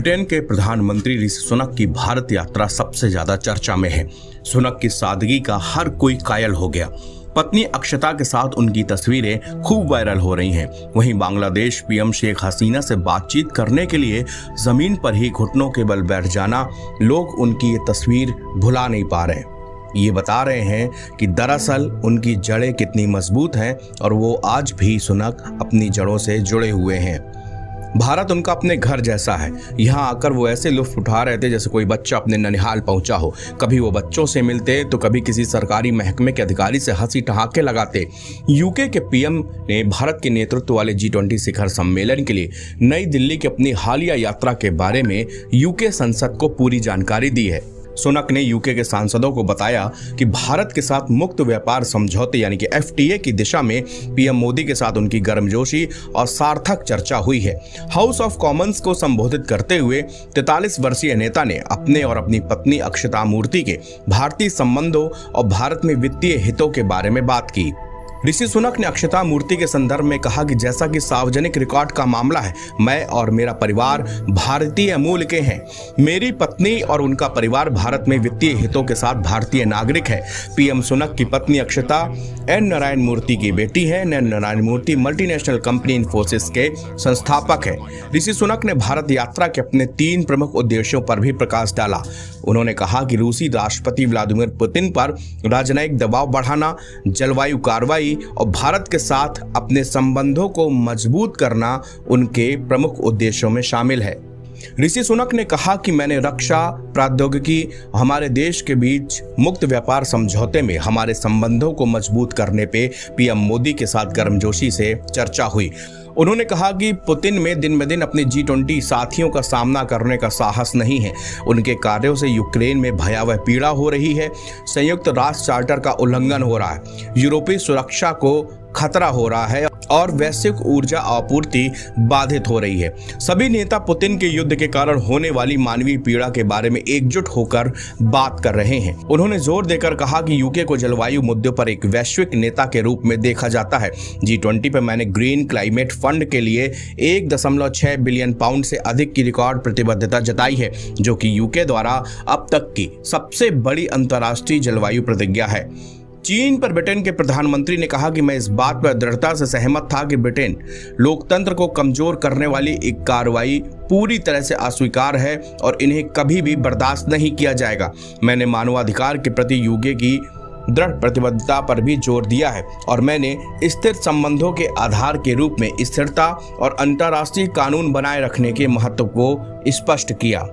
Britain के प्रधानमंत्री ऋषि सुनक की भारत यात्रा सबसे ज्यादा चर्चा में है। सुनक की सादगी का हर कोई कायल हो गया। पत्नी अक्षता के साथ उनकी तस्वीरें खूब वायरल हो रही हैं। वहीं बांग्लादेश पीएम शेख हसीना से बातचीत करने के लिए जमीन पर ही घुटनों के बल बैठ जाना, लोग उनकी ये तस्वीर भुला नहीं पा रहे। ये बता रहे हैं कि दरअसल उनकी जड़ें कितनी मजबूत हैं और वो आज भी सुनक अपनी जड़ों से जुड़े हुए हैं। भारत उनका अपने घर जैसा है। यहाँ आकर वो ऐसे लुत्फ उठा रहे थे जैसे कोई बच्चा अपने ननिहाल पहुंचा हो। कभी वो बच्चों से मिलते तो कभी किसी सरकारी महकमे के अधिकारी से हंसी ठहाके लगाते। यूके के पीएम ने भारत के नेतृत्व वाले G20 शिखर सम्मेलन के लिए नई दिल्ली की अपनी हालिया यात्रा के बारे में यूके संसद को पूरी जानकारी दी है। सुनक ने यूके के सांसदों को बताया कि भारत के साथ मुक्त व्यापार समझौते यानी कि FTA की दिशा में पीएम मोदी के साथ उनकी गर्मजोशी और सार्थक चर्चा हुई है। हाउस ऑफ कॉमन्स को संबोधित करते हुए 43 वर्षीय नेता ने अपने और अपनी पत्नी अक्षता मूर्ति के भारतीय संबंधों और भारत में वित्तीय हितों के बारे में बात की। ऋषि सुनक ने अक्षता मूर्ति के संदर्भ में कहा कि जैसा कि सार्वजनिक रिकॉर्ड का मामला है, मैं और मेरा परिवार भारतीय मूल के हैं। मेरी पत्नी और उनका परिवार भारत में वित्तीय हितों के साथ भारतीय नागरिक है। पीएम सुनक की पत्नी अक्षता एन नारायण मूर्ति की बेटी है। एन नारायण मूर्ति मल्टीनेशनल कंपनी इन्फोसिस के संस्थापक है। ऋषि सुनक ने भारत यात्रा के अपने 3 प्रमुख उद्देश्यों पर भी प्रकाश डाला। उन्होंने कहा कि रूसी राष्ट्रपति व्लादिमीर पुतिन पर राजनयिक दबाव बढ़ाना, जलवायु कार्रवाई और भारत के साथ अपने संबंधों को मजबूत करना उनके प्रमुख उद्देश्यों में शामिल है। ऋषि सुनक ने कहा कि मैंने रक्षा प्रौद्योगिकी हमारे देश के बीच मुक्त व्यापार समझौते में हमारे संबंधों को मजबूत करने पे पीएम मोदी के साथ गर्मजोशी से चर्चा हुई। उन्होंने कहा कि पुतिन में दिन ब दिन अपने G20 साथियों का सामना करने का साहस नहीं है। उनके कार्यों से यूक्रेन में भयावह पीड़ा हो रही है। संयुक्त राष्ट्र चार्टर का उल्लंघन हो रहा है। यूरोपीय सुरक्षा को खतरा हो रहा है और वैश्विक ऊर्जा आपूर्ति बाधित हो रही है। सभी नेता पुतिन के युद्ध के कारण होने वाली मानवीय पीड़ा के बारे में एकजुट होकर बात कर रहे हैं। उन्होंने जोर देकर कहा कि यूके को जलवायु मुद्दों पर एक वैश्विक नेता के रूप में देखा जाता है। G20 पर मैंने ग्रीन क्लाइमेट फंड के लिए 1.6 बिलियन पाउंड से अधिक की रिकॉर्ड प्रतिबद्धता जताई है, जो कि यूके द्वारा अब तक की सबसे बड़ी अंतर्राष्ट्रीय जलवायु प्रतिज्ञा है। चीन पर ब्रिटेन के प्रधानमंत्री ने कहा कि मैं इस बात पर दृढ़ता से सहमत था कि ब्रिटेन लोकतंत्र को कमजोर करने वाली एक कार्रवाई पूरी तरह से अस्वीकार है और इन्हें कभी भी बर्दाश्त नहीं किया जाएगा। मैंने मानवाधिकार के प्रति यूके की दृढ़ प्रतिबद्धता पर भी जोर दिया है और मैंने स्थिर संबंधों के आधार के रूप में स्थिरता और अंतर्राष्ट्रीय कानून बनाए रखने के महत्व को स्पष्ट किया।